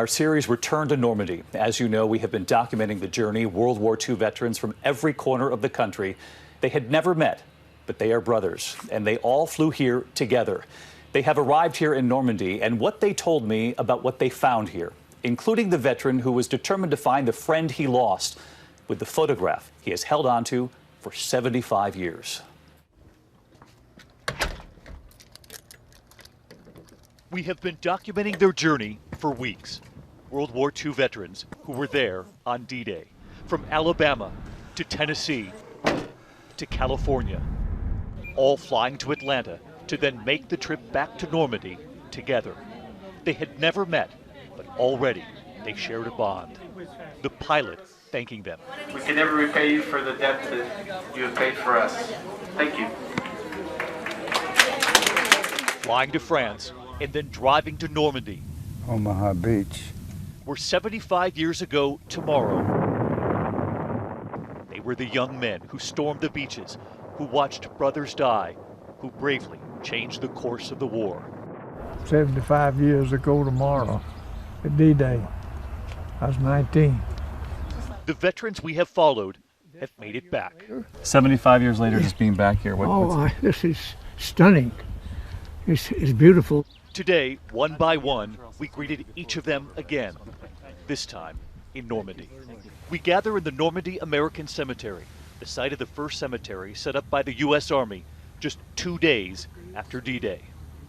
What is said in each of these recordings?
Our series Return to Normandy. As you know, we have been documenting the journey of World War II veterans from every corner of the country. They had never met, but they are brothers, and they all flew here together. They have arrived here in Normandy, and what they told me about what they found here, including the veteran who was determined to find the friend he lost with the photograph he has held onto for 75 years. We have been documenting their journey for weeks. World War II veterans who were there on D-Day, from Alabama to Tennessee to California, all flying to Atlanta to then make the trip back to Normandy together. They had never met, but already they shared a bond. The pilot thanking them. We can never repay you for the debt that you have paid for us. Thank you. Flying to France and then driving to Normandy. Omaha Beach. Where 75 years ago tomorrow, they were the young men who stormed the beaches, who watched brothers die, who bravely changed the course of the war. 75 years ago tomorrow, at D-Day, I was 19. The veterans we have followed have made it back. 75 years later, just being back here. This is stunning. It's beautiful. Today, one by one, we greeted each of them again, this time in Normandy. We gather in the Normandy American Cemetery, the site of the first cemetery set up by the U.S. Army just 2 days after D-Day.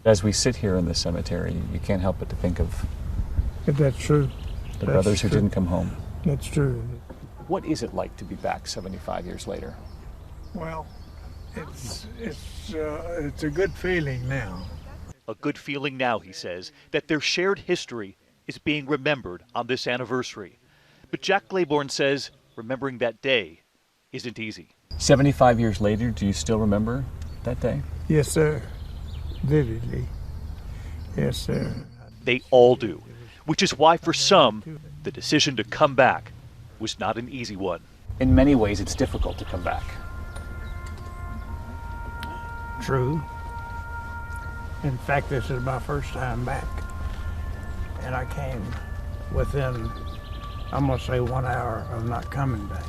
As we sit here in the cemetery, you can't help but to think of That's true. the brothers who didn't come home. That's true. What is it like to be back 75 years later? Well, it's a good feeling now. A good feeling now, he says, that their shared history is being remembered on this anniversary. But Jack Claiborne says remembering that day isn't easy. 75 years later, do you still remember that day? Yes, sir. Vividly. Yes, sir. They all do, which is why for some, the decision to come back was not an easy one. In many ways, it's difficult to come back. True. In fact, this is my first time back. And I came within, I'm going to say, 1 hour of not coming back.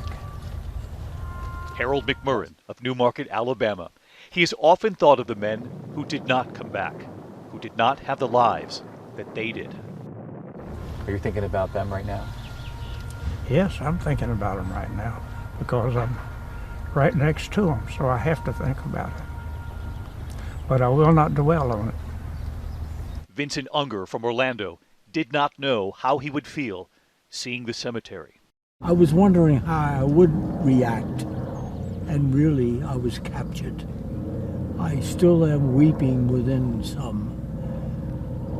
Harold McMurran of New Market, Alabama. He has often thought of the men who did not come back, who did not have the lives that they did. Are you thinking about them right now? Yes, I'm thinking about them right now because I'm right next to them, so I have to think about it. But I will not dwell on it. Vincent Unger from Orlando did not know how he would feel seeing the cemetery. I was wondering how I would react, and really I was captured. I still am weeping within some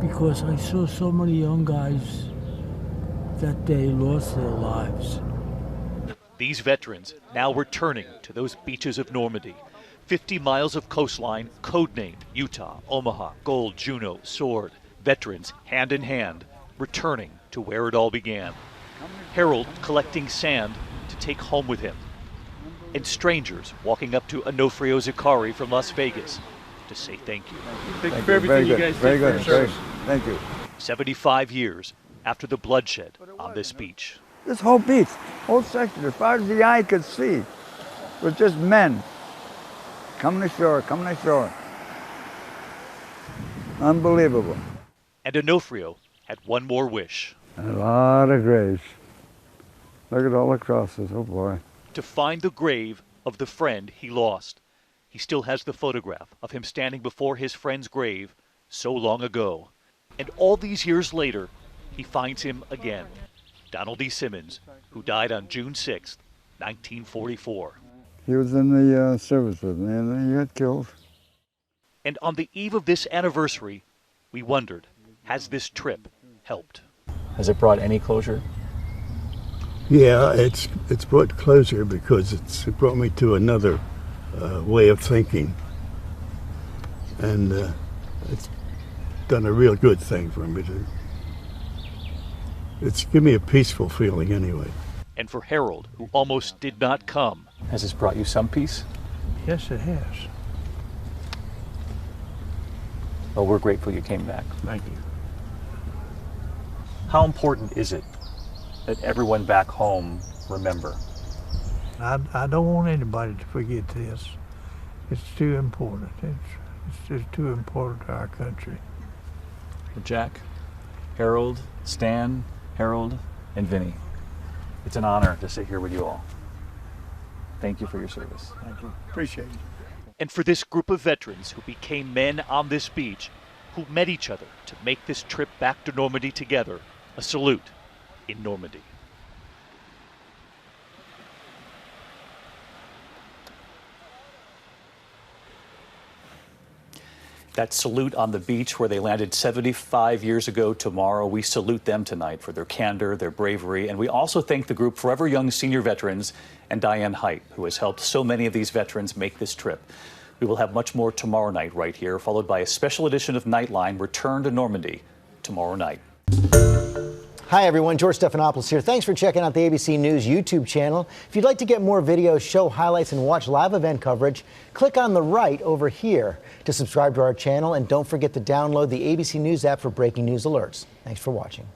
because I saw so many young guys that day lost their lives. These veterans now returning to those beaches of Normandy. 50 miles of coastline, codenamed Utah, Omaha, Gold, Juno, Sword. Veterans, hand in hand, returning to where it all began. Harold collecting sand to take home with him. And strangers walking up to Onofrio Zicari from Las Vegas to say thank you. Thank you for everything you guys did for your service. Thank you. 75 years after the bloodshed on this beach. This whole beach, whole section, as far as the eye could see, was just men. Coming ashore, coming ashore. Unbelievable. And Onofrio had one more wish. And a lot of graves. Look at all the crosses, oh boy. To find the grave of the friend he lost. He still has the photograph of him standing before his friend's grave so long ago. And all these years later, he finds him again. Donald E. Simmons, who died on June 6, 1944. He was in the service with me and he got killed. And on the eve of this anniversary, we wondered, has this trip helped? Has it brought any closure? Yeah, it's brought closure because it brought me to another way of thinking. And it's done a real good thing for me. It's given me a peaceful feeling anyway. And for Harold, who almost did not come. Has this brought you some peace? Yes, it has. Well, we're grateful you came back. Thank you. How important is it that everyone back home remember? I don't want anybody to forget this. It's too important. It's just too important to our country. Jack, Harold, Stan, Harold, and Vinny, it's an honor to sit here with you all. Thank you for your service. Thank you. Appreciate it. And for this group of veterans who became men on this beach, who met each other to make this trip back to Normandy together, a salute in Normandy. That salute on the beach where they landed 75 years ago tomorrow, we salute them tonight for their candor, their bravery, and we also thank the group Forever Young Senior Veterans and Diane Height, who has helped so many of these veterans make this trip. We will have much more tomorrow night right here, followed by a special edition of Nightline, Return to Normandy, tomorrow night. Hi everyone, George Stephanopoulos here. Thanks for checking out the ABC News YouTube channel. If you'd like to get more videos, show highlights, and watch live event coverage, click on the right over here to subscribe to our channel, and don't forget to download the ABC News app for breaking news alerts. Thanks for watching.